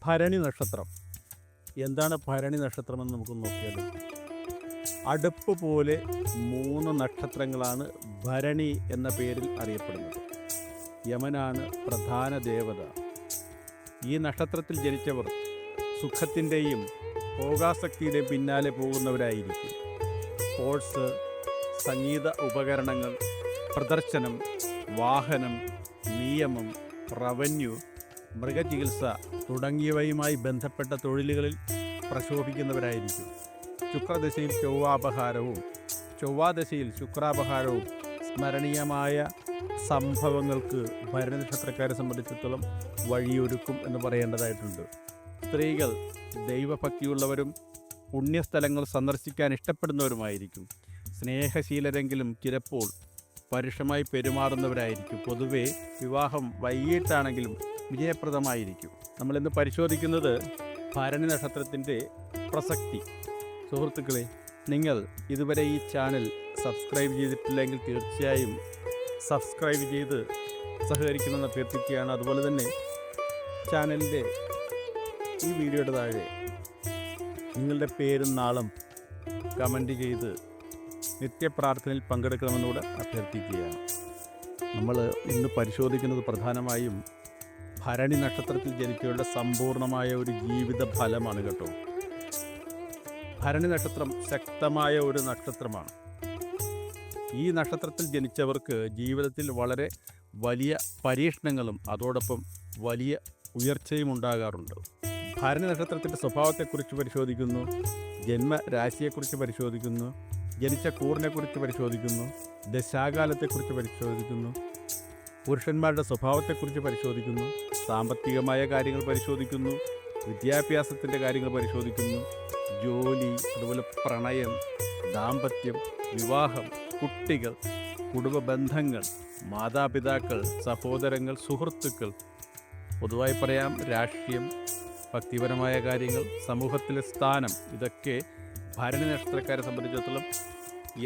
ഭരണി നക്ഷത്രം. എന്താണ് ഭരണി നക്ഷത്രമെന്ന് നമുക്ക് നോക്കിയാലോ. അടുപ്പ് പോലെ 3 നക്ഷത്രങ്ങളാണ് ഭരണി എന്ന പേരിൽ അറിയപ്പെടുന്നത്. യമനാണ് പ്രധാന ദേവത. ഈ നക്ഷത്രത്തിൽ ജനിച്ചവർ സുഖത്തിൻ്റെയും ഭോഗാസക്തിയുടെയും പിന്നാലെ പോകുന്നവരായിരിക്കും. സ്പോർട്സ്, സംഗീത ഉപകരണങ്ങൾ, പ്രദർശനം, വാഹനം, നിയമം, റവന്യൂ, മൃഗചികിത്സ തുടങ്ങിയവയുമായി ബന്ധപ്പെട്ട തൊഴിലുകളിൽ പ്രശോഭിക്കുന്നവരായിരിക്കും. ശുക്രദശയിൽ ചൊവ്വാപഹാരവും ചൊവ്വാദശയിൽ ശുക്രാപഹാരവും സ്മരണീയമായ സംഭവങ്ങൾക്ക് ഭരണനക്ഷത്രക്കാരെ സംബന്ധിച്ചിടത്തോളം വഴിയൊരുക്കും എന്ന് പറയേണ്ടതായിട്ടുണ്ട്. സ്ത്രീകൾ ദൈവഭക്തിയുള്ളവരും പുണ്യസ്ഥലങ്ങൾ സന്ദർശിക്കാൻ ഇഷ്ടപ്പെടുന്നവരുമായിരിക്കും. സ്നേഹശീലരെങ്കിലും ചിലപ്പോൾ പരുഷമായി പെരുമാറുന്നവരായിരിക്കും. പൊതുവെ വിവാഹം വൈകിട്ടാണെങ്കിലും വിജയപ്രദമായിരിക്കും. നമ്മളിന്ന് പരിശോധിക്കുന്നത് ഭരണി നക്ഷത്രത്തിൻ്റെ പ്രസക്തി. സുഹൃത്തുക്കളെ, നിങ്ങൾ ഇതുവരെ ഈ ചാനൽ സബ്സ്ക്രൈബ് ചെയ്തിട്ടില്ലെങ്കിൽ തീർച്ചയായും സബ്സ്ക്രൈബ് ചെയ്ത് സഹകരിക്കണമെന്ന് അഭ്യർത്ഥിക്കുകയാണ്. അതുപോലെ തന്നെ ചാനലിൻ്റെ ഈ വീഡിയോയുടെ താഴെ നിങ്ങളുടെ പേരും നാളും കമൻറ്റ് ചെയ്ത് നിത്യപ്രാർത്ഥനയിൽ പങ്കെടുക്കണമെന്നുകൂടെ അഭ്യർത്ഥിക്കുകയാണ്. നമ്മൾ ഇന്ന് പരിശോധിക്കുന്നത് പ്രധാനമായും ഭരണി നക്ഷത്രത്തിൽ ജനിച്ചവരുടെ സമ്പൂർണമായ ഒരു ജീവിത ഫലമാണ് കേട്ടോ. ഭരണി നക്ഷത്രം ശക്തമായ ഒരു നക്ഷത്രമാണ്. ഈ നക്ഷത്രത്തിൽ ജനിച്ചവർക്ക് ജീവിതത്തിൽ വളരെ വലിയ പരീക്ഷണങ്ങളും അതോടൊപ്പം വലിയ ഉയർച്ചയും ഉണ്ടാകാറുണ്ട്. ഭരണി നക്ഷത്രത്തിൻ്റെ സ്വഭാവത്തെക്കുറിച്ച് പരിശോധിക്കുന്നു, ജന്മരാശിയെക്കുറിച്ച് പരിശോധിക്കുന്നു, ജനിച്ച കൂറിനെക്കുറിച്ച് പരിശോധിക്കുന്നു, ദശാകാലത്തെക്കുറിച്ച് പരിശോധിക്കുന്നു, പുരുഷന്മാരുടെ സ്വഭാവത്തെക്കുറിച്ച് പരിശോധിക്കുന്നു, സാമ്പത്തികമായ കാര്യങ്ങൾ പരിശോധിക്കുന്നു, വിദ്യാഭ്യാസത്തിൻ്റെ കാര്യങ്ങൾ പരിശോധിക്കുന്നു, ജോലി, അതുപോലെ പ്രണയം, ദാമ്പത്യം, വിവാഹം, കുട്ടികൾ, കുടുംബ ബന്ധങ്ങൾ, മാതാപിതാക്കൾ, സഹോദരങ്ങൾ, സുഹൃത്തുക്കൾ, പൊതുവായി പറയാം രാഷ്ട്രീയം, ഭക്തിപരമായ കാര്യങ്ങൾ, സമൂഹത്തിലെ സ്ഥാനം, ഇതൊക്കെ ഭരണി നക്ഷത്രക്കാരെ സംബന്ധിച്ചിടത്തോളം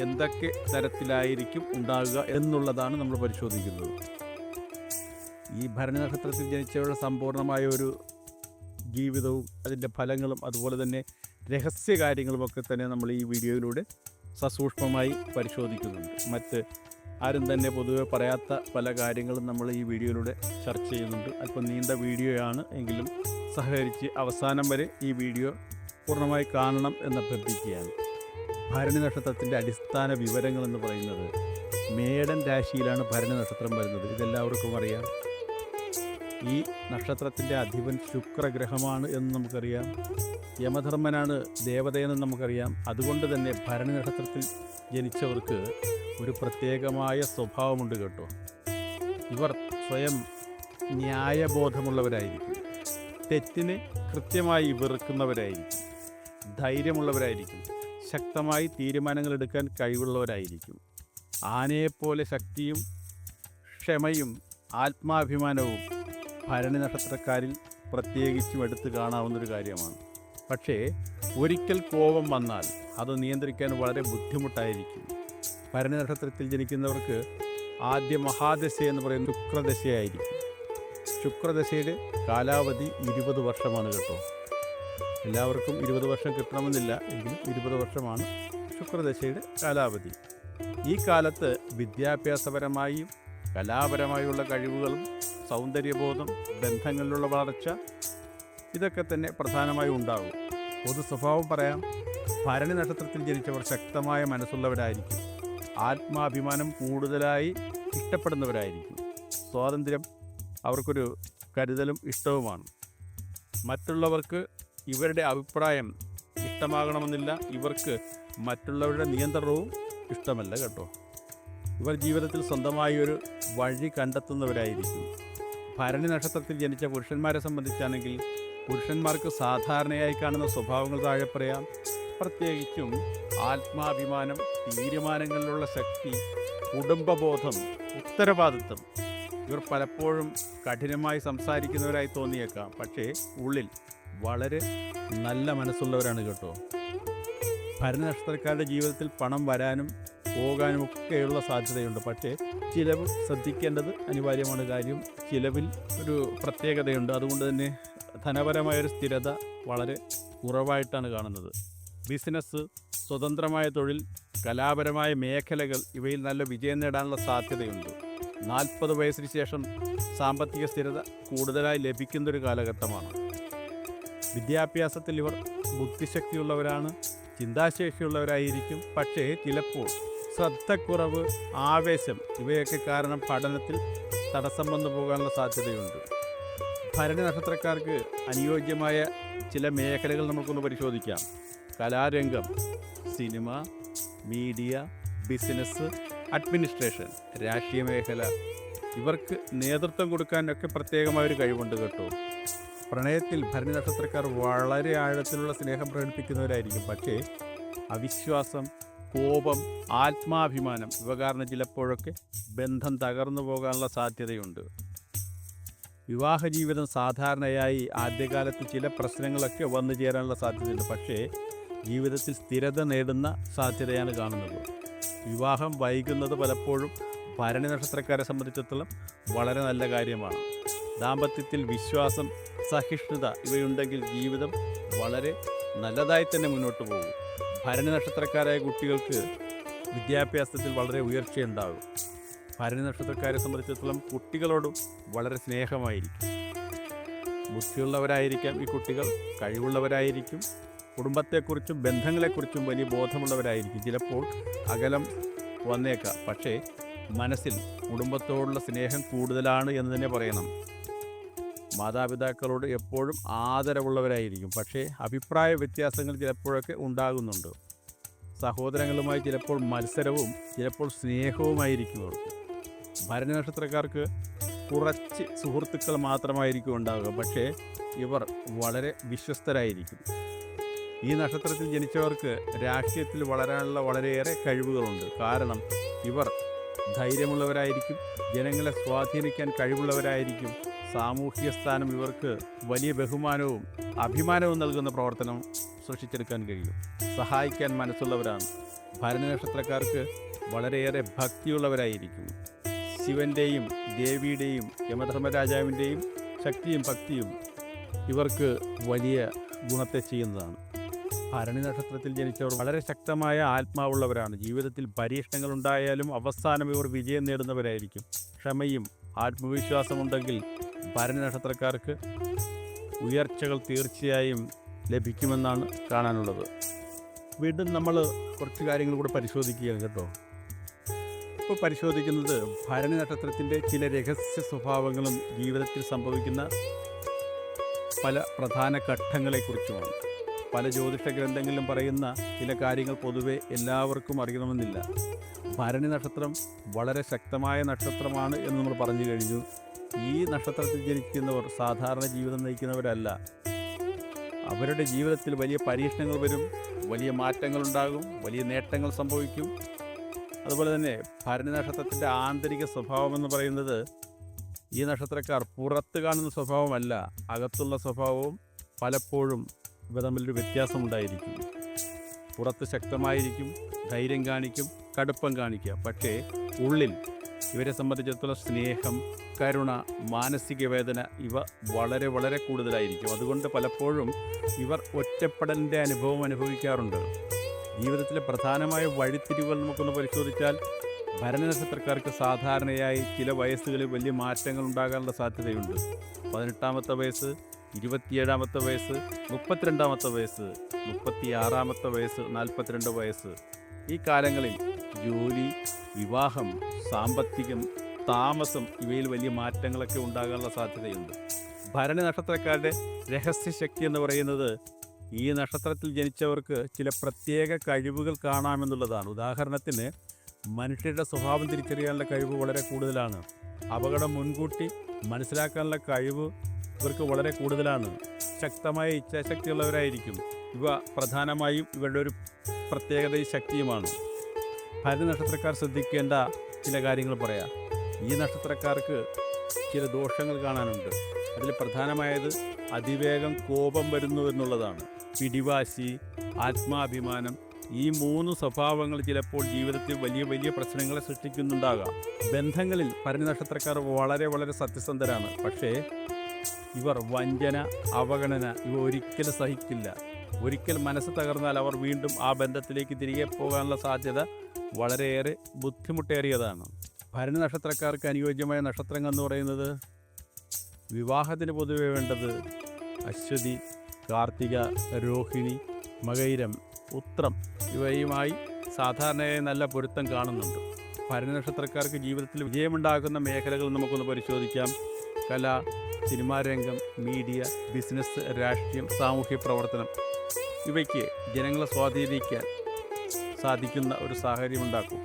എന്തൊക്കെ തരത്തിലായിരിക്കും ഉണ്ടാകുക എന്നുള്ളതാണ് നമ്മൾ പരിശോധിക്കുന്നത്. ഈ ഭരണി നക്ഷത്രത്തിൽ ജനിച്ചവരുടെ സമ്പൂർണമായ ഒരു ജീവിതവും അതിൻ്റെ ഫലങ്ങളും അതുപോലെ തന്നെ രഹസ്യ കാര്യങ്ങളുമൊക്കെ തന്നെ നമ്മൾ ഈ വീഡിയോയിലൂടെ സസൂക്ഷ്മമായി പരിശോധിക്കുന്നുണ്ട്. മറ്റ് ആരും തന്നെ പൊതുവെ പറയാത്ത പല കാര്യങ്ങളും നമ്മൾ ഈ വീഡിയോയിലൂടെ ചർച്ച ചെയ്യുന്നുണ്ട്. അല്പം നീണ്ട വീഡിയോയാണ് എങ്കിലും സഹകരിച്ച് അവസാനം വരെ ഈ വീഡിയോ പൂർണ്ണമായി കാണണം എന്ന് അഭ്യർത്ഥിക്കുകയാണ്. ഭരണി നക്ഷത്രത്തിൻ്റെ അടിസ്ഥാന വിവരങ്ങൾ എന്ന് പറയുന്നത് മേടൻ രാശിയിലാണ് ഭരണി നക്ഷത്രം വരുന്നത്. ഇതെല്ലാവർക്കും അറിയാം. ഈ നക്ഷത്രത്തിൻ്റെ അധിപൻ ശുക്രഗ്രഹമാണ് എന്ന് നമുക്കറിയാം. യമധർമ്മനാണ് ദേവതയെന്ന് നമുക്കറിയാം. അതുകൊണ്ട് തന്നെ ഭരണി നക്ഷത്രത്തിൽ ജനിച്ചവർക്ക് ഒരു പ്രത്യേകമായ സ്വഭാവമുണ്ട് കേട്ടോ. ഇവർ സ്വയം ന്യായബോധമുള്ളവരായിരിക്കും. തെറ്റിനെ കൃത്യമായി വെറുക്കുന്നവരായിരിക്കും. ധൈര്യമുള്ളവരായിരിക്കും. ശക്തമായി തീരുമാനങ്ങൾ എടുക്കാൻ കഴിവുള്ളവരായിരിക്കും. ആനയെപ്പോലെ ശക്തിയും ക്ഷമയും ആത്മാഭിമാനവും ഭരണി നക്ഷത്രക്കാരിൽ പ്രത്യേകിച്ചും എടുത്തു കാണാവുന്നൊരു കാര്യമാണ്. പക്ഷേ ഒരിക്കൽ കോപം വന്നാൽ അത് നിയന്ത്രിക്കാൻ വളരെ ബുദ്ധിമുട്ടായിരിക്കും. ഭരണി നക്ഷത്രത്തിൽ ജനിക്കുന്നവർക്ക് ആദ്യ മഹാദശ എന്ന് പറയുന്നത് ശുക്രദശയായിരിക്കും. ശുക്രദശയുടെ കാലാവധി 20 വർഷമാണ് കേട്ടോ. എല്ലാവർക്കും 20 വർഷം കിട്ടണമെന്നില്ല, എങ്കിലും 20 വർഷമാണ് ശുക്രദശയുടെ കാലാവധി. ഈ കാലത്ത് വിദ്യാഭ്യാസപരമായും കലാപരമായുള്ള കഴിവുകളും സൗന്ദര്യബോധം, ബന്ധങ്ങളിലുള്ള വളർച്ച, ഇതൊക്കെ തന്നെ പ്രധാനമായും ഉണ്ടാകും. പൊതു സ്വഭാവം പറയാം. ഭരണി നക്ഷത്രത്തിൽ ജനിച്ചവർ ശക്തമായ മനസ്സുള്ളവരായിരിക്കും. ആത്മാഭിമാനം കൂടുതലായി ഇഷ്ടപ്പെടുന്നവരായിരിക്കും. സ്വാതന്ത്ര്യം അവർക്കൊരു കരുതലും ഇഷ്ടവുമാണ്. മറ്റുള്ളവർക്ക് ഇവരുടെ അഭിപ്രായം ഇഷ്ടമാകണമെന്നില്ല. ഇവർക്ക് മറ്റുള്ളവരുടെ നിയന്ത്രണവും ഇഷ്ടമല്ല കേട്ടോ. ഇവർ ജീവിതത്തിൽ സ്വന്തമായി ഒരു വഴി കണ്ടെത്തുന്നവരായിരിക്കും. ഭരണി നക്ഷത്രത്തിൽ ജനിച്ച പുരുഷന്മാരെ സംബന്ധിച്ചാണെങ്കിൽ പുരുഷന്മാർക്ക് സാധാരണയായി കാണുന്ന സ്വഭാവങ്ങൾ താഴെ പറയാം. പ്രത്യേകിച്ചും ആത്മാഭിമാനം, തീരുമാനങ്ങളിലുള്ള ശക്തി, കുടുംബബോധം, ഉത്തരവാദിത്വം. ഇവർ പലപ്പോഴും കഠിനമായി സംസാരിക്കുന്നവരായി തോന്നിയേക്കാം. പക്ഷേ ഉള്ളിൽ വളരെ നല്ല മനസ്സുള്ളവരാണ് കേട്ടോ. ഭരണി നക്ഷത്രക്കാരുടെ ജീവിതത്തിൽ പണം വരാനും പോകാനും ഒക്കെയുള്ള സാധ്യതയുണ്ട്. പക്ഷേ ചിലവ് ശ്രദ്ധിക്കേണ്ടത് അനിവാര്യമാണ്. കാര്യം ചിലവിൽ ഒരു പ്രത്യേകതയുണ്ട്. അതുകൊണ്ട് തന്നെ ധനപരമായൊരു സ്ഥിരത വളരെ കുറവായിട്ടാണ് കാണുന്നത്. ബിസിനസ്, സ്വതന്ത്രമായ തൊഴിൽ, കലാപരമായ മേഖലകൾ ഇവയിൽ നല്ല വിജയം നേടാനുള്ള സാധ്യതയുണ്ട്. 40 വയസ്സിന് ശേഷം സാമ്പത്തിക സ്ഥിരത കൂടുതലായി ലഭിക്കുന്നൊരു കാലഘട്ടമാണ്. വിദ്യാഭ്യാസത്തിൽ ഇവർ ബുദ്ധിശക്തിയുള്ളവരാണ്, ചിന്താശേഷിയുള്ളവരായിരിക്കും. പക്ഷേ ചിലപ്പോൾ ശ്രദ്ധക്കുറവ്, ആവേശം ഇവയൊക്കെ കാരണം പഠനത്തിൽ തടസ്സം വന്നു പോകാനുള്ള സാധ്യതയുണ്ട്. ഭരണി നക്ഷത്രക്കാർക്ക് അനുയോജ്യമായ ചില മേഖലകൾ നമുക്കൊന്ന് പരിശോധിക്കാം. കലാരംഗം, സിനിമ, മീഡിയ, ബിസിനസ്, അഡ്മിനിസ്ട്രേഷൻ, രാഷ്ട്രീയ മേഖല, ഇവർക്ക് നേതൃത്വം കൊടുക്കാനൊക്കെ പ്രത്യേകമായൊരു കഴിവുണ്ട് കേട്ടോ. പ്രണയത്തിൽ ഭരണി നക്ഷത്രക്കാർ വളരെ ആഴത്തിലുള്ള സ്നേഹം പ്രകടിപ്പിക്കുന്നവരായിരിക്കും. പക്ഷേ അവിശ്വാസം, കോപം, ആത്മാഭിമാനം ഇവ കാരണം ചിലപ്പോഴൊക്കെ ബന്ധം തകർന്നു പോകാനുള്ള സാധ്യതയുണ്ട്. വിവാഹ ജീവിതം സാധാരണയായി ആദ്യകാലത്ത് ചില പ്രശ്നങ്ങളൊക്കെ വന്നു ചേരാനുള്ള സാധ്യതയുണ്ട്. പക്ഷേ ജീവിതത്തിൽ സ്ഥിരത നേടുന്ന സാധ്യതയാണ് കാണുന്നത്. വിവാഹം വൈകുന്നത് പലപ്പോഴും ഭരണി നക്ഷത്രക്കാരെ സംബന്ധിച്ചിടത്തോളം വളരെ നല്ല കാര്യമാണ്. ദാമ്പത്യത്തിൽ വിശ്വാസം, സഹിഷ്ണുത ഇവയുണ്ടെങ്കിൽ ജീവിതം വളരെ നല്ലതായി തന്നെ മുന്നോട്ട് പോകും. ഭരണി നക്ഷത്രക്കാരായ കുട്ടികൾക്ക് വിദ്യാഭ്യാസത്തിൽ വളരെ ഉയർച്ചയുണ്ടാകും. ഭരണി നക്ഷത്രക്കാരെ സംബന്ധിച്ചിടത്തോളം കുട്ടികളോടും വളരെ സ്നേഹമായിരിക്കും. ബുദ്ധിയുള്ളവരായിരിക്കാം ഈ കുട്ടികൾ, കഴിവുള്ളവരായിരിക്കും. കുടുംബത്തെക്കുറിച്ചും ബന്ധങ്ങളെക്കുറിച്ചും വലിയ ബോധമുള്ളവരായിരിക്കും. ചിലപ്പോൾ അകലം വന്നേക്കാം, പക്ഷേ മനസ്സിൽ കുടുംബത്തോടുള്ള സ്നേഹം കൂടുതലാണ് എന്ന് തന്നെ പറയണം. മാതാപിതാക്കളോട് എപ്പോഴും ആദരവുള്ളവരായിരിക്കും. പക്ഷേ അഭിപ്രായ വ്യത്യാസങ്ങൾ ചിലപ്പോഴൊക്കെ ഉണ്ടാകുന്നുണ്ട്. സഹോദരങ്ങളുമായി ചിലപ്പോൾ മത്സരവും ചിലപ്പോൾ സ്നേഹവുമായിരിക്കും അവർക്ക്. ഭരണി നക്ഷത്രക്കാർക്ക് കുറച്ച് സുഹൃത്തുക്കൾ മാത്രമായിരിക്കും ഉണ്ടാവുക. പക്ഷേ ഇവർ വളരെ വിശ്വസ്തരായിരിക്കും. ഈ നക്ഷത്രത്തിൽ ജനിച്ചവർക്ക് രാഷ്ട്രീയത്തിൽ വളരാനുള്ള വളരെയേറെ കഴിവുകളുണ്ട്. കാരണം ഇവർ ധൈര്യമുള്ളവരായിരിക്കും, ജനങ്ങളെ സ്വാധീനിക്കാൻ കഴിവുള്ളവരായിരിക്കും. സാമൂഹിക സ്ഥാനം ഇവർക്ക് വലിയ ബഹുമാനവും അഭിമാനവും നൽകുന്ന പ്രവർത്തനം സൃഷ്ടിച്ചെടുക്കാൻ കഴിയും. സഹായിക്കാൻ മനസ്സുള്ളവരാണ്. ഭരണി നക്ഷത്രക്കാർക്ക് വളരെയേറെ ഭക്തിയുള്ളവരായിരിക്കും. ശിവൻ്റെയും ദേവിയുടെയും യമധർമ്മരാജാവിൻ്റെയും ശക്തിയും ഭക്തിയും ഇവർക്ക് വലിയ ഗുണത്തെ ചെയ്യുന്നതാണ്. ഭരണി നക്ഷത്രത്തിൽ ജനിച്ചവർ വളരെ ശക്തമായ ആത്മാവുള്ളവരാണ്. ജീവിതത്തിൽ പരീക്ഷണങ്ങൾ ഉണ്ടായാലും അവസാനം ഇവർ വിജയം നേടുന്നവരായിരിക്കും. ക്ഷമയും ആത്മവിശ്വാസമുണ്ടെങ്കിൽ ഭരണി നക്ഷത്രക്കാർക്ക് ഉയർച്ചകൾ തീർച്ചയായും ലഭിക്കുമെന്നാണ് കാണാനുള്ളത്. വീണ്ടും നമ്മൾ കുറച്ച് കാര്യങ്ങൾ കൂടെ പരിശോധിക്കുകയാണ് കേട്ടോ. ഇപ്പോൾ പരിശോധിക്കുന്നത് ഭരണി നക്ഷത്രത്തിൻ്റെ ചില രഹസ്യ സ്വഭാവങ്ങളും ജീവിതത്തിൽ സംഭവിക്കുന്ന പല പ്രധാന ഘട്ടങ്ങളെക്കുറിച്ചുമാണ്. പല ജ്യോതിഷ ഗ്രന്ഥങ്ങളിലും പറയുന്ന ചില കാര്യങ്ങൾ പൊതുവെ എല്ലാവർക്കും അറിയണമെന്നില്ല. ഭരണി നക്ഷത്രം വളരെ ശക്തമായ നക്ഷത്രമാണ് എന്ന് നമ്മൾ പറഞ്ഞു കഴിഞ്ഞു. ഈ നക്ഷത്രത്തിൽ ജനിക്കുന്നവർ സാധാരണ ജീവിതം നയിക്കുന്നവരല്ല. അവരുടെ ജീവിതത്തിൽ വലിയ പരീക്ഷണങ്ങൾ വരും, വലിയ മാറ്റങ്ങളുണ്ടാകും, വലിയ നേട്ടങ്ങൾ സംഭവിക്കും. അതുപോലെ തന്നെ ഭരണി നക്ഷത്രത്തിൻ്റെ ആന്തരിക സ്വഭാവമെന്ന് പറയുന്നത് ഈ നക്ഷത്രക്കാർ പുറത്ത് കാണുന്ന സ്വഭാവമല്ല, അകത്തുള്ള സ്വഭാവവും പലപ്പോഴും ഇവ തമ്മിലൊരു വ്യത്യാസമുണ്ടായിരിക്കും. പുറത്ത് ശക്തമായിരിക്കും, ധൈര്യം കാണിക്കും, കടുപ്പം കാണിക്കുക. പക്ഷേ ഉള്ളിൽ ഇവരെ സംബന്ധിച്ചിടത്തോളം സ്നേഹം, കരുണ, മാനസിക വേദന ഇവ വളരെ വളരെ കൂടുതലായിരിക്കും. അതുകൊണ്ട് പലപ്പോഴും ഇവർ ഒറ്റപ്പെടലിൻ്റെ അനുഭവം അനുഭവിക്കാറുണ്ട്. ജീവിതത്തിലെ പ്രധാനമായ വഴിത്തിരിവുകൾ നമുക്കൊന്ന് പരിശോധിച്ചാൽ ഭരണി നക്ഷത്രക്കാർക്ക് സാധാരണയായി ചില വയസ്സുകളിൽ വലിയ മാറ്റങ്ങൾ ഉണ്ടാകാനുള്ള സാധ്യതയുണ്ട്. 18-ാമത്തെ വയസ്സ്, 27-ാമത്തെ വയസ്സ്, 32-ാമത്തെ വയസ്സ്, 36-ാമത്തെ വയസ്സ്, 42 വയസ്സ്. ഈ കാലങ്ങളിൽ ജോലി, വിവാഹം, സാമ്പത്തികം, താമസം ഇവയിൽ വലിയ മാറ്റങ്ങളൊക്കെ ഉണ്ടാകാനുള്ള സാധ്യതയുണ്ട്. ഭരണി നക്ഷത്രക്കാരുടെ രഹസ്യശക്തി എന്ന് പറയുന്നത് ഈ നക്ഷത്രത്തിൽ ജനിച്ചവർക്ക് ചില പ്രത്യേക കഴിവുകൾ കാണാമെന്നുള്ളതാണ്. ഉദാഹരണത്തിന് മനുഷ്യരുടെ സ്വഭാവം തിരിച്ചറിയാനുള്ള കഴിവ് വളരെ കൂടുതലാണ്. അപകടം മുൻകൂട്ടി മനസ്സിലാക്കാനുള്ള കഴിവ് ഇവർക്ക് വളരെ കൂടുതലാണ്. ശക്തമായ ഇച്ഛാശക്തിയുള്ളവരായിരിക്കും. ഇവ പ്രധാനമായും ഇവരുടെ ഒരു പ്രത്യേകത ശക്തിയുമാണ്. ഭരണി നക്ഷത്രക്കാർ ശ്രദ്ധിക്കേണ്ട ചില കാര്യങ്ങൾ പറയാം. ഈ നക്ഷത്രക്കാർക്ക് ചില ദോഷങ്ങൾ കാണാനുണ്ട്. അതിൽ പ്രധാനമായത് അതിവേഗം കോപം വരുന്നു എന്നുള്ളതാണ്. പിടിവാശി, ആത്മാഭിമാനം, ഈ 3 സ്വഭാവങ്ങൾ ചിലപ്പോൾ ജീവിതത്തിൽ വലിയ വലിയ പ്രശ്നങ്ങളെ സൃഷ്ടിക്കുന്നുണ്ടാകാം. ബന്ധങ്ങളിൽ ഭരണി നക്ഷത്രക്കാർ വളരെ വളരെ സത്യസന്ധരാണ്. പക്ഷേ ഇവർ വഞ്ചന, അവഗണന ഇവ ഒരിക്കലും സഹിക്കില്ല. ഒരിക്കൽ മനസ്സ് തകർന്നാൽ അവർ വീണ്ടും ആ ബന്ധത്തിലേക്ക് തിരികെ പോകാനുള്ള സാധ്യത വളരെയേറെ ബുദ്ധിമുട്ടേറിയതാണ്. ഭരണി നക്ഷത്രക്കാർക്ക് അനുയോജ്യമായ നക്ഷത്രങ്ങൾ എന്ന് പറയുന്നത്, വിവാഹത്തിന് പൊതുവെ വേണ്ടത് അശ്വതി, കാർത്തിക, രോഹിണി, മകയിരം, ഉത്രം ഇവയുമായി സാധാരണയായി നല്ല പൊരുത്തം കാണുന്നുണ്ട്. ഭരണി നക്ഷത്രക്കാർക്ക് ജീവിതത്തിൽ വിജയമുണ്ടാകുന്ന മേഖലകൾ നമുക്കൊന്ന് പരിശോധിക്കാം. കല, സിനിമാ രംഗം, മീഡിയ, ബിസിനസ്, രാഷ്ട്രീയം, സാമൂഹ്യ പ്രവർത്തനം ഇവയ്ക്ക് ജനങ്ങളെ സ്വാധീനിക്കാൻ സാധിക്കുന്ന ഒരു സാഹചര്യം ഉണ്ടാക്കും.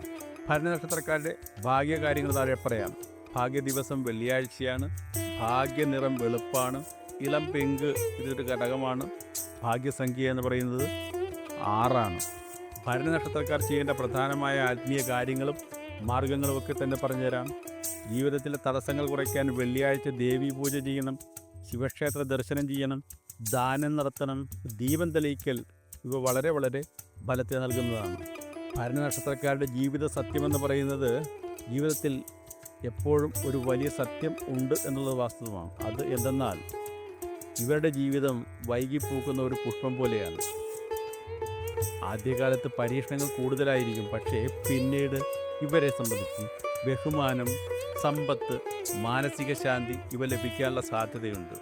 ഭരണി നക്ഷത്രക്കാരുടെ ഭാഗ്യകാര്യങ്ങൾ താഴെ പറയാം. ഭാഗ്യ ദിവസം വെള്ളിയാഴ്ചയാണ്. ഭാഗ്യനിറം വെളുപ്പാണ്. ഇളം പിങ്ക് ഇതൊരു ഘടകമാണ്. ഭാഗ്യസംഖ്യ എന്ന് പറയുന്നത് 6. ഭരണി നക്ഷത്രക്കാർ ചെയ്യേണ്ട പ്രധാനമായ ആത്മീയ കാര്യങ്ങളും മാർഗങ്ങളും ഒക്കെ തന്നെ പറഞ്ഞുതരാം. ജീവിതത്തിലെ തടസ്സങ്ങൾ കുറയ്ക്കാൻ വെള്ളിയാഴ്ച ദേവീ പൂജ ചെയ്യണം, ശിവക്ഷേത്ര ദർശനം ചെയ്യണം, ദാനം നടത്തണം, ദീപം തെളിയിക്കൽ ഇവ വളരെ വളരെ ഫലത്തെ നൽകുന്നതാണ്. ഭരണി നക്ഷത്രക്കാരുടെ ജീവിത സത്യമെന്ന് പറയുന്നത്, ജീവിതത്തിൽ എപ്പോഴും ഒരു വലിയ സത്യം ഉണ്ട് എന്നുള്ളത് വാസ്തവമാണ്. അത് എന്തെന്നാൽ ഇവരുടെ ജീവിതം വൈകിപ്പൂക്കുന്ന ഒരു പുഷ്പം പോലെയാണ്. ആദ്യകാലത്ത് പരീക്ഷണങ്ങൾ കൂടുതലായിരിക്കും, പക്ഷേ പിന്നീട് ഇവരെ സംബന്ധിച്ച് ബഹുമാനം, സമ്പത്ത്, മാനസിക ശാന്തി ഇവ ലഭിക്കാനുള്ള സാധ്യതയുണ്ട്.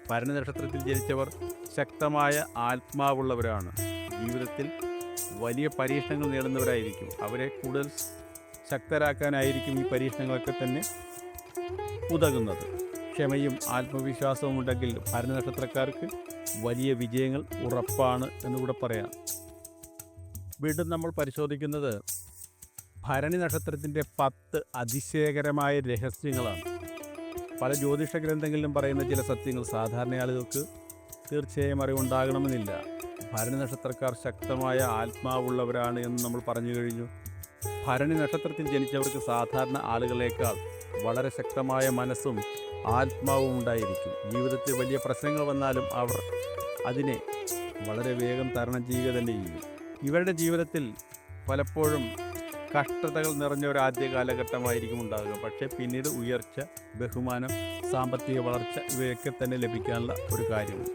ഭരണി നക്ഷത്രത്തിൽ ജനിച്ചവർ ശക്തമായ ആത്മാവുള്ളവരാണ്. ജീവിതത്തിൽ വലിയ പരീക്ഷണങ്ങൾ നേടുന്നവരായിരിക്കും. അവരെ കൂടുതൽ ശക്തരാക്കാനായിരിക്കും ഈ പരീക്ഷണങ്ങളൊക്കെ തന്നെ ഉതകുന്നത്. ക്ഷമയും ആത്മവിശ്വാസവും ഉണ്ടെങ്കിൽ ഭരണി നക്ഷത്രക്കാർക്ക് വലിയ വിജയങ്ങൾ ഉറപ്പാണ് എന്നുകൂടെ പറയാം. വീണ്ടും നമ്മൾ പരിശോധിക്കുന്നത് ഭരണി നക്ഷത്രത്തിൻ്റെ 10 അതിശയകരമായ രഹസ്യങ്ങളാണ്. പല ജ്യോതിഷ ഗ്രന്ഥങ്ങളിലും പറയുന്ന ചില സത്യങ്ങൾ സാധാരണ ആളുകൾക്ക് തീർച്ചയായും അറിവുണ്ടാകണമെന്നില്ല. ഭരണി നക്ഷത്രക്കാർ ശക്തമായ ആത്മാവുള്ളവരാണ് എന്ന് നമ്മൾ പറഞ്ഞു കഴിഞ്ഞു. ഭരണി നക്ഷത്രത്തിൽ ജനിച്ചവർക്ക് സാധാരണ ആളുകളേക്കാൾ വളരെ ശക്തമായ മനസ്സും ആത്മാവും ഉണ്ടായിരിക്കും. ജീവിതത്തിൽ വലിയ പ്രശ്നങ്ങൾ വന്നാലും അവർ അതിനെ വളരെ വേഗം തരണം ചെയ്യുക തന്നെ ചെയ്യും. ഇവരുടെ ജീവിതത്തിൽ പലപ്പോഴും കഷ്ടതകൾ നിറഞ്ഞ ഒരു ആദ്യ കാലഘട്ടമായിരിക്കും ഉണ്ടാകുക. പക്ഷേ പിന്നീട് ഉയർച്ച, ബഹുമാനം, സാമ്പത്തിക വളർച്ച ഇവയൊക്കെ തന്നെ ലഭിക്കാനുള്ള ഒരു കാര്യമാണ്.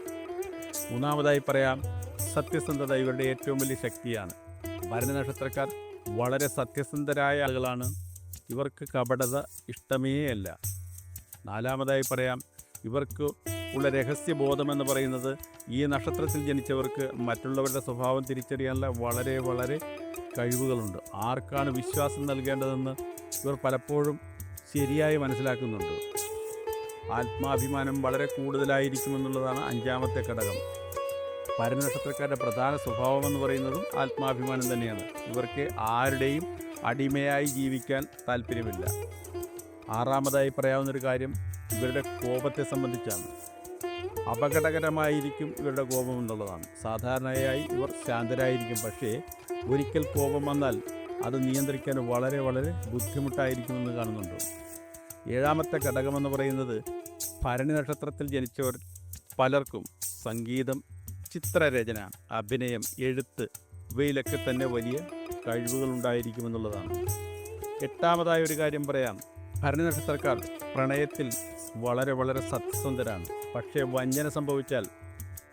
മൂന്നാമതായി പറയാം, സത്യസന്ധത ഇവരുടെ ഏറ്റവും വലിയ ശക്തിയാണ്. ഭരണി നക്ഷത്രക്കാർ വളരെ സത്യസന്ധരായ ആളുകളാണ്. ഇവർക്ക് കപടത ഇഷ്ടമേ അല്ല. നാലാമതായി പറയാം, ഇവർക്ക് ഉള്ള രഹസ്യബോധമെന്ന് പറയുന്നത്, ഈ നക്ഷത്രത്തിൽ ജനിച്ചവർക്ക് മറ്റുള്ളവരുടെ സ്വഭാവം തിരിച്ചറിയാനുള്ള വളരെ വളരെ കഴിവുകളുണ്ട്. ആർക്കാണ് വിശ്വാസം നൽകേണ്ടതെന്ന് ഇവർ പലപ്പോഴും ശരിയായി മനസ്സിലാക്കുന്നുണ്ട്. ആത്മാഭിമാനം വളരെ കൂടുതലായിരിക്കുമെന്നുള്ളതാണ് 5ാമത്തെ ഘടകം. ഭരണി നക്ഷത്രക്കാരുടെ പ്രധാന സ്വഭാവമെന്ന് പറയുന്നതും ആത്മാഭിമാനം തന്നെയാണ്. ഇവർക്ക് ആരുടെയും അടിമയായി ജീവിക്കാൻ താല്പര്യമില്ല. 6ാമതായി പറയാവുന്നൊരു കാര്യം ഇവരുടെ കോപത്തെ സംബന്ധിച്ചാണ്. അപകടകരമായിരിക്കും ഇവരുടെ കോപം എന്നുള്ളതാണ്. സാധാരണയായി ഇവർ ശാന്തരായിരിക്കും, പക്ഷേ ഒരിക്കൽ കോപം വന്നാൽ അത് നിയന്ത്രിക്കാൻ വളരെ വളരെ ബുദ്ധിമുട്ടായിരിക്കുമെന്ന് കാണുന്നുണ്ട്. 7ാമത്തെ ഘടകമെന്ന് പറയുന്നത്, ഭരണി നക്ഷത്രത്തിൽ ജനിച്ചവർ പലർക്കും സംഗീതം, ചിത്രരചന, അഭിനയം, എഴുത്ത് ഇവയിലൊക്കെ തന്നെ വലിയ കഴിവുകളുണ്ടായിരിക്കുമെന്നുള്ളതാണ്. 8ാമതായ ഒരു കാര്യം പറയാം, ഭരണി നക്ഷത്രക്കാർ പ്രണയത്തിൽ വളരെ വളരെ സത്യസന്ധരാണ്. പക്ഷേ വഞ്ചന സംഭവിച്ചാൽ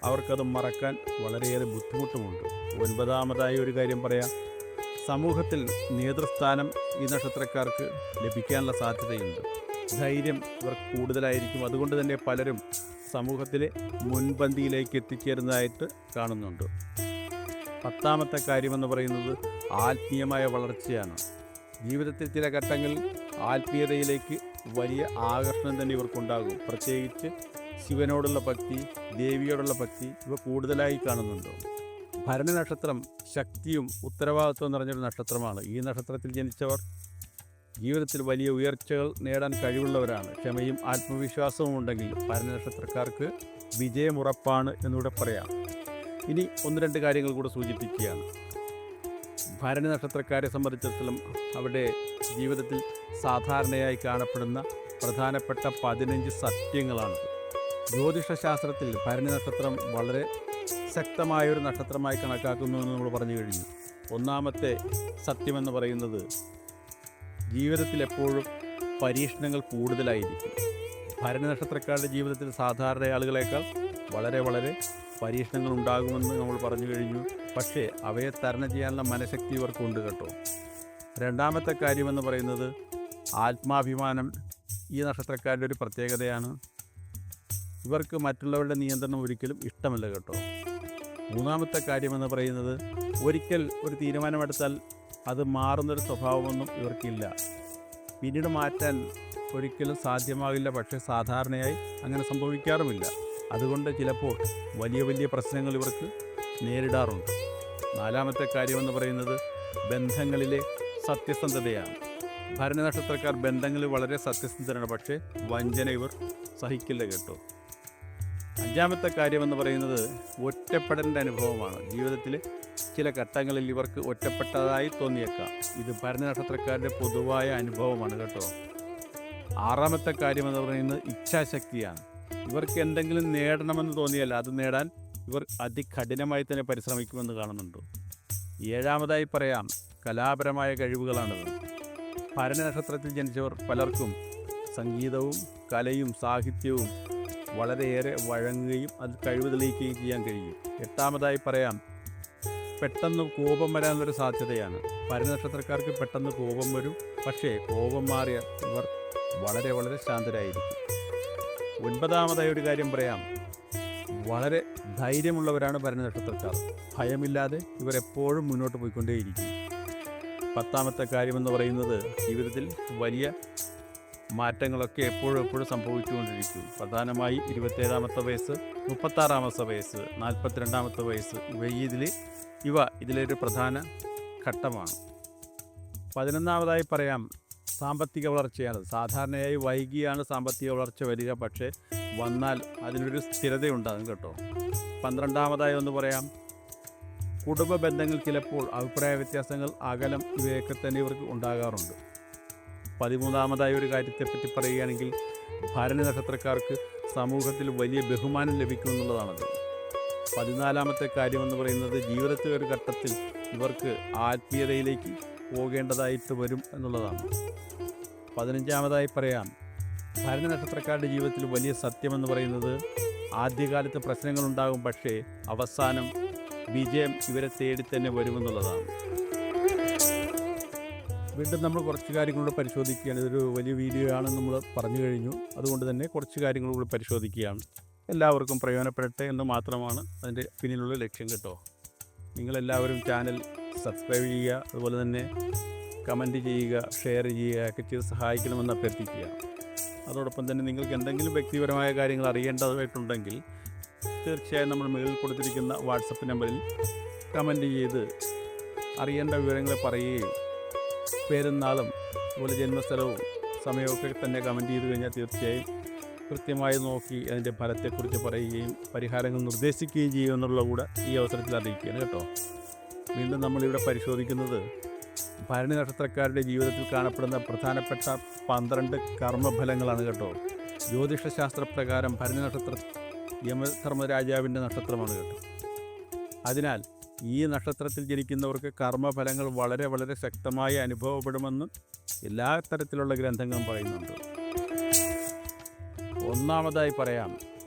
അവർക്കത് മറക്കാൻ വളരെയേറെ ബുദ്ധിമുട്ടുമുണ്ട്. 9ാമതായ ഒരു കാര്യം പറയാം, സമൂഹത്തിൽ നേതൃസ്ഥാനം ഈ നക്ഷത്രക്കാർക്ക് ലഭിക്കാനുള്ള സാധ്യതയുണ്ട്. ധൈര്യം ഇവർക്ക് കൂടുതലായിരിക്കും. അതുകൊണ്ട് തന്നെ പലരും സമൂഹത്തിലെ മുൻപന്തിയിലേക്ക് എത്തിച്ചേരുന്നതായിട്ട് കാണുന്നുണ്ട്. 10ാമത്തെ കാര്യമെന്ന് പറയുന്നത് ആത്മീയമായ വളർച്ചയാണ്. ജീവിതത്തിൽ ചില ഘട്ടങ്ങളിൽ ആത്മീയതയിലേക്ക് വലിയ ആകർഷണം തന്നെ ഇവർക്കുണ്ടാകും. പ്രത്യേകിച്ച് ശിവനോടുള്ള ഭക്തി, ദേവിയോടുള്ള ഭക്തി ഇവ കൂടുതലായി കാണുന്നുണ്ട്. ഭരണി നക്ഷത്രം ശക്തിയും ഉത്തരവാദിത്വം നിറഞ്ഞൊരു നക്ഷത്രമാണ്. ഈ നക്ഷത്രത്തിൽ ജനിച്ചവർ ജീവിതത്തിൽ വലിയ ഉയർച്ചകൾ നേടാൻ കഴിവുള്ളവരാണ്. ക്ഷമയും ആത്മവിശ്വാസവും ഉണ്ടെങ്കിൽ ഭരണി നക്ഷത്രക്കാർക്ക് വിജയമുറപ്പാണ് എന്നിവിടെ പറയാം. ഇനി 1-2 കാര്യങ്ങൾ കൂടെ സൂചിപ്പിക്കുകയാണ്. ഭരണി നക്ഷത്രക്കാരെ സംബന്ധിച്ചിടത്തോളം അവരുടെ ജീവിതത്തിൽ സാധാരണയായി കാണപ്പെടുന്ന പ്രധാനപ്പെട്ട 15 സത്യങ്ങളാണ്. ജ്യോതിഷശാസ്ത്രത്തിൽ ഭരണി നക്ഷത്രം വളരെ ശക്തമായൊരു നക്ഷത്രമായി കണക്കാക്കുന്നു എന്ന് നമ്മൾ പറഞ്ഞു കഴിഞ്ഞു. 1ാമത്തെ സത്യമെന്ന് പറയുന്നത്, ജീവിതത്തിൽ എപ്പോഴും പരീക്ഷണങ്ങൾ കൂടുതലായിരിക്കും. ഭരണനക്ഷത്രക്കാരുടെ ജീവിതത്തിൽ സാധാരണ ആളുകളേക്കാൾ വളരെ വളരെ പരീക്ഷണങ്ങൾ ഉണ്ടാകുമെന്ന് നമ്മൾ പറഞ്ഞു കഴിഞ്ഞു. പക്ഷേ അവയെ തരണം ചെയ്യാനുള്ള മനഃശക്തി ഇവർക്കുണ്ട് കേട്ടോ. രണ്ടാമത്തെ കാര്യമെന്ന് പറയുന്നത് ആത്മാഭിമാനം ഈ നക്ഷത്രക്കാരുടെ ഒരു പ്രത്യേകതയാണ്. ഇവർക്ക് മറ്റുള്ളവരുടെ നിയന്ത്രണം ഒരിക്കലും ഇഷ്ടമല്ല കേട്ടോ. മൂന്നാമത്തെ കാര്യമെന്ന് പറയുന്നത് ഒരിക്കൽ ഒരു തീരുമാനമെടുത്താൽ അത് മാറുന്നൊരു സ്വഭാവമൊന്നും ഇവർക്കില്ല. പിന്നീട് മാറ്റാൻ ഒരിക്കലും സാധ്യമാകില്ല. പക്ഷേ സാധാരണയായി അങ്ങനെ സംഭവിക്കാറുമില്ല. അതുകൊണ്ട് ചിലപ്പോൾ വലിയ വലിയ പ്രശ്നങ്ങൾ ഇവർക്ക് നേരിടാറുണ്ട്. നാലാമത്തെ കാര്യമെന്ന് പറയുന്നത് ബന്ധങ്ങളിലെ സത്യസന്ധതയാണ്. ഭരണനക്ഷത്രക്കാർ ബന്ധങ്ങളിൽ വളരെ സത്യസന്ധരാണ്. പക്ഷേ വഞ്ചന ഇവർ സഹിക്കില്ല കേട്ടോ. അഞ്ചാമത്തെ കാര്യമെന്ന് പറയുന്നത് ഒറ്റപ്പെടലിൻ്റെ അനുഭവമാണ്. ജീവിതത്തിൽ ചില ഘട്ടങ്ങളിൽ ഇവർക്ക് ഒറ്റപ്പെട്ടതായി തോന്നിയേക്കാം. ഇത് ഭരണനക്ഷത്രക്കാരുടെ പൊതുവായ അനുഭവമാണ് കേട്ടോ. ആറാമത്തെ കാര്യമെന്ന് പറയുന്നത് ഇച്ഛാശക്തിയാണ്. ഇവർക്ക് എന്തെങ്കിലും നേടണമെന്ന് തോന്നിയാൽ അത് നേടാൻ ഇവർ അതികഠിനമായി തന്നെ പരിശ്രമിക്കുമെന്ന് കാണുന്നുണ്ട്. ഏഴാമതായി പറയാം കലാപരമായ കഴിവുകളാണിത്. ഭരണനക്ഷത്രത്തിൽ ജനിച്ചവർ പലർക്കും സംഗീതവും കലയും സാഹിത്യവും വളരെയേറെ വഴങ്ങുകയും അത് കഴിവ് തെളിയിക്കുകയും ചെയ്യാൻ കഴിയും. എട്ടാമതായി പറയാം പെട്ടെന്ന് കോപം വരാനുള്ളൊരു സാധ്യതയാണ്. ഭരണനക്ഷത്രക്കാർക്ക് പെട്ടെന്ന് കോപം വരും. പക്ഷേ കോപം മാറിയ ഇവർ വളരെ വളരെ ശാന്തരായിരിക്കും. ഒൻപതാമതായി ഒരു കാര്യം പറയാം, വളരെ ധൈര്യമുള്ളവരാണ് ഭരണനക്ഷത്രക്കാർ. ഭയമില്ലാതെ ഇവരെപ്പോഴും മുന്നോട്ട് പോയിക്കൊണ്ടേയിരിക്കും. പത്താമത്തെ കാര്യമെന്ന് പറയുന്നത് ജീവിതത്തിൽ വലിയ മാറ്റങ്ങളൊക്കെ എപ്പോഴും സംഭവിച്ചുകൊണ്ടിരിക്കും. പ്രധാനമായി 27ാമത്തെ വയസ്സ്, 36ാമത്തെ വയസ്സ്, 42ാമത്തെ വയസ്സ് ഇതിലൊരു പ്രധാന ഘട്ടമാണ്. 11ാമതായി പറയാം സാമ്പത്തിക വളർച്ചയാണ്. സാധാരണയായി വൈകിയാണ് സാമ്പത്തിക വളർച്ച വരിക. പക്ഷേ വന്നാൽ അതിനൊരു സ്ഥിരതയുണ്ടാകും കേട്ടോ. 12ാമതായി ഒന്ന് പറയാം കുടുംബ ബന്ധങ്ങൾ ചിലപ്പോൾ അഭിപ്രായ വ്യത്യാസങ്ങൾ, അകലം ഇവയൊക്കെ തന്നെ ഇവർക്ക് ഉണ്ടാകാറുണ്ട്. 13ാമതായ ഒരു കാര്യത്തെപ്പറ്റി പറയുകയാണെങ്കിൽ ഭരണനക്ഷത്രക്കാർക്ക് സമൂഹത്തിൽ വലിയ ബഹുമാനം ലഭിക്കുമെന്നുള്ളതാണത്. 14ാമത്തെ കാര്യമെന്ന് പറയുന്നത് ജീവിതത്തിലെ ഒരു ഘട്ടത്തിൽ ഇവർക്ക് ആത്മീയതയിലേക്ക് പോകേണ്ടതായിട്ട് വരും എന്നുള്ളതാണ്. 15ാമതായി പറയാം ഭരണനക്ഷത്രക്കാരുടെ ജീവിതത്തിൽ വലിയ സത്യമെന്ന് പറയുന്നത് ആദ്യകാലത്ത് പ്രശ്നങ്ങളുണ്ടാകും. പക്ഷേ അവസാനം വിജയം ഇവരെ തേടി തന്നെ വരുമെന്നുള്ളതാണ്. വീണ്ടും നമ്മൾ കുറച്ച് കാര്യങ്ങളൂടെ പരിശോധിക്കുകയാണ്. ഇതൊരു വലിയ വീഡിയോ ആണെന്ന് നമ്മൾ പറഞ്ഞു കഴിഞ്ഞു. അതുകൊണ്ട് തന്നെ കുറച്ച് കാര്യങ്ങളൂടെ പരിശോധിക്കുകയാണ്. എല്ലാവർക്കും പ്രയോജനപ്പെടട്ടെ എന്ന് മാത്രമാണ് അതിൻ്റെ പിന്നിലുള്ള ലക്ഷ്യം കേട്ടോ. നിങ്ങളെല്ലാവരും ചാനൽ സബ്സ്ക്രൈബ് ചെയ്യുക, അതുപോലെ തന്നെ കമൻറ്റ് ചെയ്യുക, ഷെയർ ചെയ്യുക ഒക്കെ ചെയ്ത് സഹായിക്കണമെന്ന് അഭ്യർത്ഥിക്കുക. അതോടൊപ്പം തന്നെ നിങ്ങൾക്ക് എന്തെങ്കിലും വ്യക്തിപരമായ കാര്യങ്ങൾ അറിയേണ്ടതായിട്ടുണ്ടെങ്കിൽ തീർച്ചയായും നമ്മൾ മുകളിൽ കൊടുത്തിരിക്കുന്ന വാട്സപ്പ് നമ്പറിൽ കമൻറ്റ് ചെയ്ത് അറിയേണ്ട വിവരങ്ങൾ പറയുകയും പേരും നാളും അതുപോലെ ജന്മസ്ഥലവും സമയമൊക്കെ തന്നെ കമൻറ്റ് ചെയ്ത് കഴിഞ്ഞാൽ തീർച്ചയായും കൃത്യമായി നോക്കി അതിൻ്റെ ഫലത്തെക്കുറിച്ച് പറയുകയും പരിഹാരങ്ങൾ നിർദ്ദേശിക്കുകയും ചെയ്യുമെന്നുള്ള കൂടെ ഈ അവസരത്തിൽ അറിയിക്കുകയാണ് കേട്ടോ. വീണ്ടും നമ്മളിവിടെ പരിശോധിക്കുന്നത് ഭരണനക്ഷത്രക്കാരുടെ ജീവിതത്തിൽ കാണപ്പെടുന്ന പ്രധാനപ്പെട്ട 12 കർമ്മഫലങ്ങളാണ് കേട്ടോ. ജ്യോതിഷശാസ്ത്രപ്രകാരം ഭരണനക്ഷത്ര യമധർമ്മരാജാവിൻ്റെ നക്ഷത്രമാണ് കേട്ടോ. അതിനാൽ ഈ നക്ഷത്രത്തിൽ ജനിക്കുന്നവർക്ക് കർമ്മഫലങ്ങൾ വളരെ വളരെ ശക്തമായി അനുഭവപ്പെടുമെന്ന് എല്ലാ തരത്തിലുള്ള ഗ്രന്ഥങ്ങളും പറയുന്നുണ്ട്. ഒന്നാമതായി പറയാം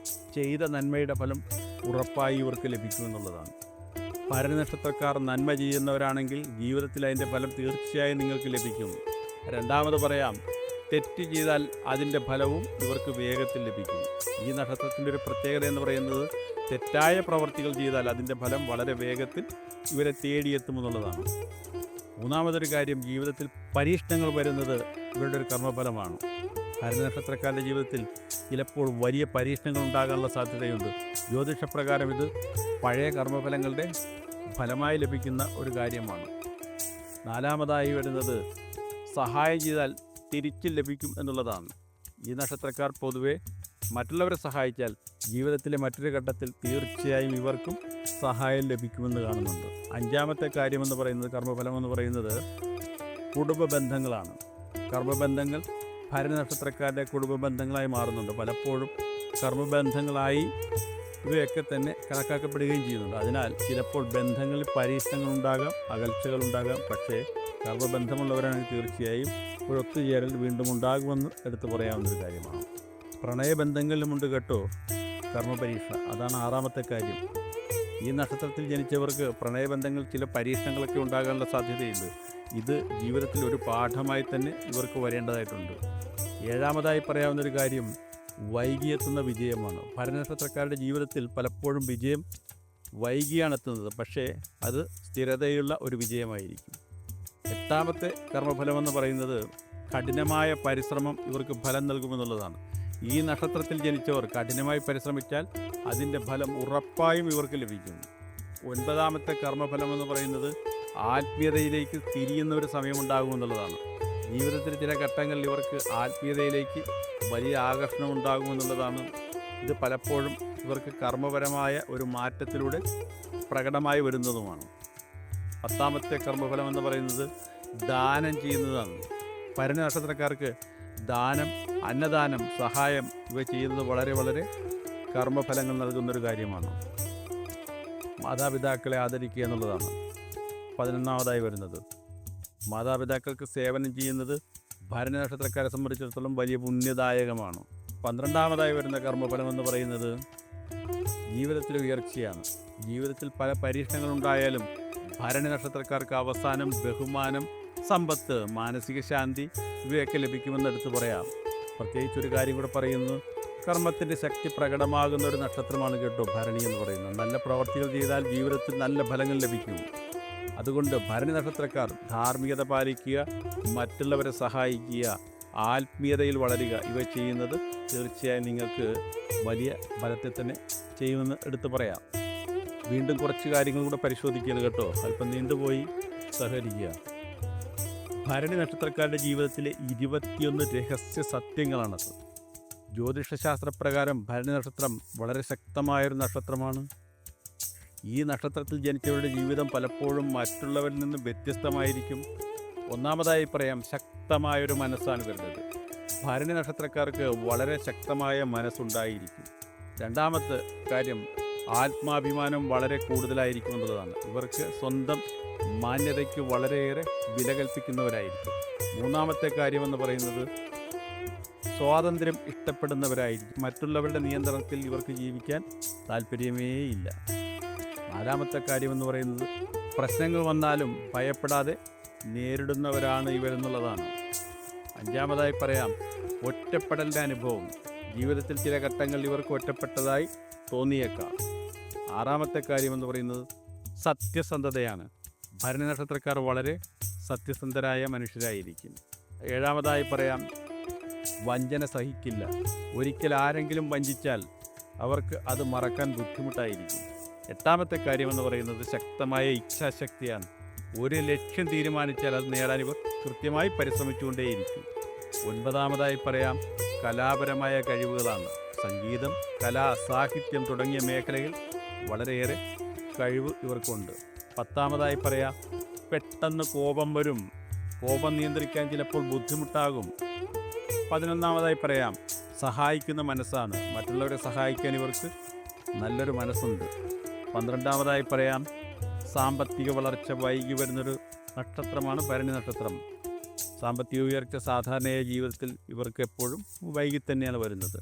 ചെയ്ത നന്മയുടെ ഫലം ഉറപ്പായി ഇവർക്ക് ലഭിക്കുമെന്നുള്ളതാണ്. ഭരണനക്ഷത്രക്കാർ നന്മ ചെയ്യുന്നവരാണെങ്കിൽ ജീവിതത്തിൽ അതിൻ്റെ ഫലം തീർച്ചയായും നിങ്ങൾക്ക് ലഭിക്കും. രണ്ടാമത് പറയാം തെറ്റ് ചെയ്താൽ അതിൻ്റെ ഫലവും ഇവർക്ക് വേഗത്തിൽ ലഭിക്കും. ഈ നക്ഷത്രത്തിൻ്റെ ഒരു പ്രത്യേകത എന്ന് പറയുന്നത് തെറ്റായ പ്രവർത്തികൾ ചെയ്താൽ അതിൻ്റെ ഫലം വളരെ വേഗത്തിൽ ഇവരെ തേടിയെത്തുമെന്നുള്ളതാണ്. മൂന്നാമതൊരു കാര്യം ജീവിതത്തിൽ പരീക്ഷണങ്ങൾ വരുന്നത് ഇവരുടെ ഒരു കർമ്മഫലമാണ്. ഭരണനക്ഷത്രക്കാരുടെ ജീവിതത്തിൽ ചിലപ്പോൾ വലിയ പരീക്ഷണങ്ങൾ ഉണ്ടാകാനുള്ള സാധ്യതയുണ്ട്. ജ്യോതിഷപ്രകാരം ഇത് പഴയ കർമ്മഫലങ്ങളുടെ ഫലമായി ലഭിക്കുന്ന ഒരു കാര്യമാണ്. നാലാമതായി വരുന്നത് സഹായം ചെയ്താൽ തിരിച്ചു ലഭിക്കും എന്നുള്ളതാണ്. ഈ നക്ഷത്രക്കാർ പൊതുവെ മറ്റുള്ളവരെ സഹായിച്ചാൽ ജീവിതത്തിലെ മറ്റൊരു ഘട്ടത്തിൽ തീർച്ചയായും ഇവർക്കും സഹായം ലഭിക്കുമെന്ന് കാണുന്നുണ്ട്. അഞ്ചാമത്തെ കാര്യമെന്ന് പറയുന്നത് കർമ്മഫലമെന്ന് പറയുന്നത് കുടുംബ ബന്ധങ്ങളാണ്. കർമ്മബന്ധങ്ങൾ ഭരണനക്ഷത്രക്കാരുടെ കുടുംബ ബന്ധങ്ങളായി മാറുന്നുണ്ട്. പലപ്പോഴും കർമ്മബന്ധങ്ങളായി ഇവയൊക്കെ തന്നെ കണക്കാക്കപ്പെടുകയും ചെയ്യുന്നുണ്ട്. അതിനാൽ ചിലപ്പോൾ ബന്ധങ്ങളിൽ പരീക്ഷണങ്ങളുണ്ടാകാം, അകൽച്ചകളുണ്ടാകാം. പക്ഷേ കർമ്മബന്ധമുള്ളവരാണെങ്കിൽ തീർച്ചയായും ഒരു ഒത്തുചേരൽ വീണ്ടും ഉണ്ടാകുമെന്ന് എടുത്തു പറയാവുന്നൊരു കാര്യമാണ്. പ്രണയബന്ധങ്ങളിലുമുണ്ട് കേട്ടോ കർമ്മപരീക്ഷ. അതാണ് ആറാമത്തെ കാര്യം. ഈ നക്ഷത്രത്തിൽ ജനിച്ചവർക്ക് പ്രണയബന്ധങ്ങൾ ചില പരീക്ഷണങ്ങളൊക്കെ ഉണ്ടാകാനുള്ള സാധ്യതയുണ്ട്. ഇത് ജീവിതത്തിൽ ഒരു പാഠമായി തന്നെ ഇവർക്ക് വരേണ്ടതായിട്ടുണ്ട്. ഏഴാമതായി പറയാവുന്നൊരു കാര്യം വൈകിയെത്തുന്ന വിജയമാണ്. ഭരണനക്ഷത്രക്കാരുടെ ജീവിതത്തിൽ പലപ്പോഴും വിജയം വൈകിയാണ് എത്തുന്നത്, പക്ഷേ അത് സ്ഥിരതയുള്ള ഒരു വിജയമായിരിക്കും. എട്ടാമത്തെ കർമ്മഫലമെന്ന് പറയുന്നത് കഠിനമായ പരിശ്രമം ഇവർക്ക് ഫലം നൽകുമെന്നുള്ളതാണ്. ഈ നക്ഷത്രത്തിൽ ജനിച്ചവർ കഠിനമായി പരിശ്രമിച്ചാൽ അതിൻ്റെ ഫലം ഉറപ്പായും ഇവർക്ക് ലഭിക്കും. ഒൻപതാമത്തെ കർമ്മഫലമെന്ന് പറയുന്നത് ആത്മീയതയിലേക്ക് തിരിയുന്ന ഒരു സമയമുണ്ടാകുമെന്നുള്ളതാണ്. ജീവിതത്തിൽ ചില ഘട്ടങ്ങളിൽ ഇവർക്ക് ആത്മീയതയിലേക്ക് വലിയ ആകർഷണം ഉണ്ടാകുമെന്നുള്ളതാണ്. ഇത് പലപ്പോഴും ഇവർക്ക് കർമ്മപരമായ ഒരു മാറ്റത്തിലൂടെ പ്രകടമായി വരുന്നതുമാണ്. പത്താമത്തെ കർമ്മഫലം എന്ന് പറയുന്നത് ദാനം ചെയ്യുന്നതാണ്. ഭരണ നക്ഷത്രക്കാർക്ക് ദാനം, അന്നദാനം, സഹായം ഇവ ചെയ്യുന്നത് വളരെ വളരെ കർമ്മഫലങ്ങൾ നൽകുന്നൊരു കാര്യമാണ്. മാതാപിതാക്കളെ ആദരിക്കുക എന്നുള്ളതാണ് 11ാമതായി വരുന്നത്. മാതാപിതാക്കൾക്ക് സേവനം ചെയ്യുന്നത് ഭരണ നക്ഷത്രക്കാരെ സംബന്ധിച്ചിടത്തോളം വലിയ പുണ്യദായകമാണ്. 12ാമതായി വരുന്ന കർമ്മഫലം എന്ന് പറയുന്നത് ജീവിതത്തിലെ ഉയർച്ചയാണ്. ജീവിതത്തിൽ പല പരീക്ഷണങ്ങളുണ്ടായാലും ഭരണ നക്ഷത്രക്കാർക്ക് അവസാനം ബഹുമാനം, സമ്പത്ത്, മാനസിക ശാന്തി ഇവയൊക്കെ ലഭിക്കുമെന്ന് എടുത്തു പറയാം. പ്രത്യേകിച്ചൊരു കാര്യം കൂടെ പറയുന്നു, കർമ്മത്തിൻ്റെ ശക്തി പ്രകടമാകുന്ന ഒരു നക്ഷത്രമാണ് കേട്ടോ ഭരണി എന്ന് പറയുന്നത്. നല്ല പ്രവർത്തികൾ ചെയ്താൽ ജീവിതത്തിൽ നല്ല ഫലങ്ങൾ ലഭിക്കും. അതുകൊണ്ട് ഭരണി നക്ഷത്രക്കാർ ധാർമ്മികത പാലിക്കുക, മറ്റുള്ളവരെ സഹായിക്കുക, ആത്മീയതയിൽ വളരുക, ഇവ ചെയ്യുന്നത് തീർച്ചയായും നിങ്ങൾക്ക് വലിയ ഫലത്തെ തന്നെ ചെയ്യുമെന്ന് എടുത്തു പറയാം. വീണ്ടും കുറച്ച് കാര്യങ്ങൾ കൂടെ പരിശോധിക്കുന്നത് കേട്ടോ, അല്പം നീണ്ടുപോയി, സഹകരിക്കുക. ഭരണി നക്ഷത്രക്കാരുടെ ജീവിതത്തിലെ 21 രഹസ്യ സത്യങ്ങളാണത്. ജ്യോതിഷശാസ്ത്രപ്രകാരം ഭരണി നക്ഷത്രം വളരെ ശക്തമായൊരു നക്ഷത്രമാണ്. ഈ നക്ഷത്രത്തിൽ ജനിച്ചവരുടെ ജീവിതം പലപ്പോഴും മറ്റുള്ളവരിൽ നിന്ന് വ്യത്യസ്തമായിരിക്കും. ഒന്നാമതായി പറയാം, ശക്തമായൊരു മനസ്സാണ് വരുന്നത്. ഭരണി നക്ഷത്രക്കാർക്ക് വളരെ ശക്തമായ മനസ്സുണ്ടായിരിക്കും. രണ്ടാമത്തെ കാര്യം, ആത്മാഭിമാനം വളരെ കൂടുതലായിരിക്കും എന്നുള്ളതാണ്. ഇവർക്ക് സ്വന്തം മാന്യതയ്ക്ക് വളരെയേറെ വില കൽപ്പിക്കുന്നവരായിരിക്കും. മൂന്നാമത്തെ കാര്യമെന്ന് പറയുന്നത് സ്വാതന്ത്ര്യം ഇഷ്ടപ്പെടുന്നവരായിരിക്കും. മറ്റുള്ളവരുടെ നിയന്ത്രണത്തിൽ ഇവർക്ക് ജീവിക്കാൻ താല്പര്യമേയില്ല. നാലാമത്തെ കാര്യമെന്ന് പറയുന്നത് പ്രശ്നങ്ങൾ വന്നാലും ഭയപ്പെടാതെ നേരിടുന്നവരാണ് ഇവരെന്നുള്ളതാണ്. അഞ്ചാമതായി പറയാം, ഒറ്റപ്പെടലിൻ്റെ അനുഭവം. ജീവിതത്തിൽ ചില ഘട്ടങ്ങളിൽ ഇവർക്ക് ഒറ്റപ്പെട്ടതായി തോന്നിയേക്കാം. ആറാമത്തെ കാര്യമെന്ന് പറയുന്നത് സത്യസന്ധതയാണ്. ഭരണി നക്ഷത്രക്കാർ വളരെ സത്യസന്ധരായ മനുഷ്യരായിരിക്കും. ഏഴാമതായി പറയാം, വഞ്ചന സഹിക്കില്ല. ഒരിക്കൽ ആരെങ്കിലും വഞ്ചിച്ചാൽ അവർക്ക് അത് മറക്കാൻ ബുദ്ധിമുട്ടായിരിക്കും. എട്ടാമത്തെ കാര്യമെന്ന് പറയുന്നത് ശക്തമായ ഇച്ഛാശക്തിയാണ്. ഒരു ലക്ഷ്യം തീരുമാനിച്ചാൽ അത് നേടാൻ ഇവർ കൃത്യമായി പരിശ്രമിച്ചുകൊണ്ടേയിരിക്കും. ഒൻപതാമതായി പറയാം, കലാപരമായ കഴിവുകളാണ്. സംഗീതം, കല, സാഹിത്യം തുടങ്ങിയ മേഖലയിൽ വളരെയേറെ കഴിവ് ഇവർക്കുണ്ട്. പത്താമതായി പറയാം, പെട്ടെന്ന് കോപം വരും. കോപം നിയന്ത്രിക്കാൻ ചിലപ്പോൾ ബുദ്ധിമുട്ടാകും. 11ാമതായി പറയാം, സഹായിക്കുന്ന മനസ്സാണ്. മറ്റുള്ളവരെ സഹായിക്കാൻ ഇവർക്ക് നല്ലൊരു മനസ്സുണ്ട്. 12ാമതായി പറയാം, സാമ്പത്തിക വളർച്ച വൈകി വരുന്നൊരു നക്ഷത്രമാണ് ഭരണി നക്ഷത്രം. സാമ്പത്തിക ഉയർച്ച സാധാരണയായ ജീവിതത്തിൽ ഇവർക്ക് എപ്പോഴും വൈകി തന്നെയാണ് വരുന്നത്.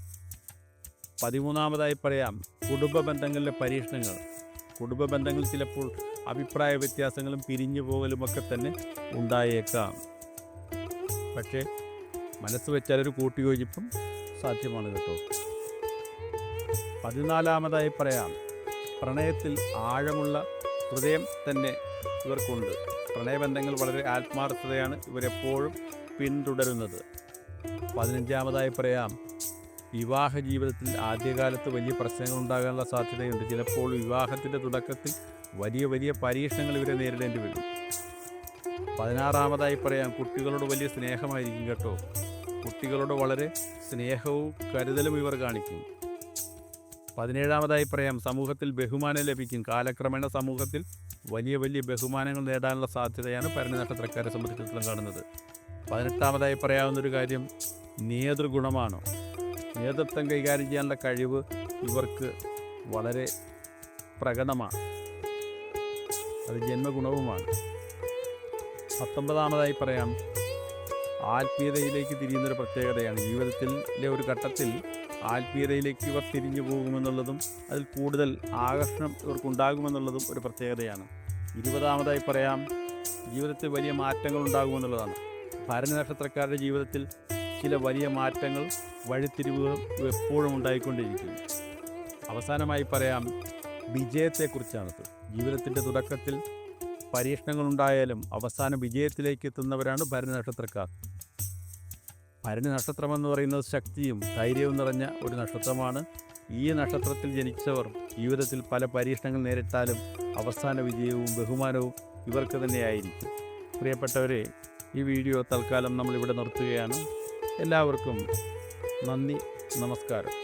13ാമതായി പറയാം, കുടുംബ ബന്ധങ്ങളിലെ പരീക്ഷണങ്ങൾ. കുടുംബ ബന്ധങ്ങൾ ചിലപ്പോൾ അഭിപ്രായ വ്യത്യാസങ്ങളും പിരിഞ്ഞു പോകലുമൊക്കെ തന്നെ ഉണ്ടായേക്കാം. പക്ഷേ മനസ്സ് വെച്ചാലൊരു കൂട്ടിയോജിപ്പും സാധ്യമാണ് കേട്ടോ. 14ാമതായി പറയാം, പ്രണയത്തിൽ ആഴമുള്ള ഹൃദയം തന്നെ ഇവർക്കുണ്ട്. പ്രണയബന്ധങ്ങൾ വളരെ ആത്മാർത്ഥതയാണ് ഇവരെപ്പോഴും പിന്തുടരുന്നത്. 15ാമതായി പറയാം, വിവാഹ ജീവിതത്തിൽ ആദ്യകാലത്ത് വലിയ പ്രശ്നങ്ങൾ ഉണ്ടാകാനുള്ള സാധ്യതയുണ്ട്. ചിലപ്പോൾ വിവാഹത്തിൻ്റെ തുടക്കത്തിൽ വലിയ വലിയ പരീക്ഷണങ്ങൾ ഇവരെ നേരിടേണ്ടി വരും. 16ാമതായി പറയാം, കുട്ടികളോട് വലിയ സ്നേഹമായിരിക്കും കേട്ടോ. കുട്ടികളോട് വളരെ സ്നേഹവും കരുതലും ഇവർ കാണിക്കും. 17ാമതായി പറയാം, സമൂഹത്തിൽ ബഹുമാനം ലഭിക്കും. കാലക്രമേണ സമൂഹത്തിൽ വലിയ വലിയ ബഹുമാനങ്ങൾ നേടാനുള്ള സാധ്യതയാണ് ഭരണി നക്ഷത്രക്കാരെ സംബന്ധിച്ചിടത്തോളം കാണുന്നത്. 18ാമതായി പറയാവുന്നൊരു കാര്യം നേതൃഗുണമാണ്. നേതൃത്വം കൈകാര്യം ചെയ്യാനുള്ള കഴിവ് ഇവർക്ക് വളരെ പ്രകടമാണ്. അത് ജന്മഗുണവുമാണ്. 19ാമതായി പറയാം, ആത്മീയതയിലേക്ക് തിരിയുന്നൊരു പ്രത്യേകതയാണ്. ജീവിതത്തിലെ ഒരു ഘട്ടത്തിൽ ആത്മീയതയിലേക്ക് ഇവർ തിരിഞ്ഞു പോകുമെന്നുള്ളതും അതിൽ കൂടുതൽ ആകർഷണം ഇവർക്കുണ്ടാകുമെന്നുള്ളതും ഒരു പ്രത്യേകതയാണ്. 20ാമതായി പറയാം, ജീവിതത്തിൽ വലിയ മാറ്റങ്ങൾ ഉണ്ടാകുമെന്നുള്ളതാണ്. ഭരണി നക്ഷത്രക്കാരുടെ ജീവിതത്തിൽ ചില വലിയ മാറ്റങ്ങൾ, വഴിത്തിരിവുകളും എപ്പോഴും ഉണ്ടായിക്കൊണ്ടിരിക്കുന്നു. അവസാനമായി പറയാം, വിജയത്തെക്കുറിച്ചാണത്. ജീവിതത്തിൻ്റെ തുടക്കത്തിൽ പരീക്ഷണങ്ങളുണ്ടായാലും അവസാനം വിജയത്തിലേക്ക് എത്തുന്നവരാണ് ഭരണി നക്ഷത്രക്കാർ. ഭരണി നക്ഷത്രമെന്ന് പറയുന്നത് ശക്തിയും ധൈര്യവും നിറഞ്ഞ ഒരു നക്ഷത്രമാണ്. ഈ നക്ഷത്രത്തിൽ ജനിച്ചവർ ജീവിതത്തിൽ പല പരീക്ഷണങ്ങൾ നേരിട്ടാലും അവസാന വിജയവും ബഹുമാനവും ഇവർക്ക് തന്നെയായിരിക്കും. പ്രിയപ്പെട്ടവരെ, ഈ വീഡിയോ തൽക്കാലം നമ്മളിവിടെ നിർത്തുകയാണ്. എല്ലാവർക്കും നന്ദി, നമസ്കാരം.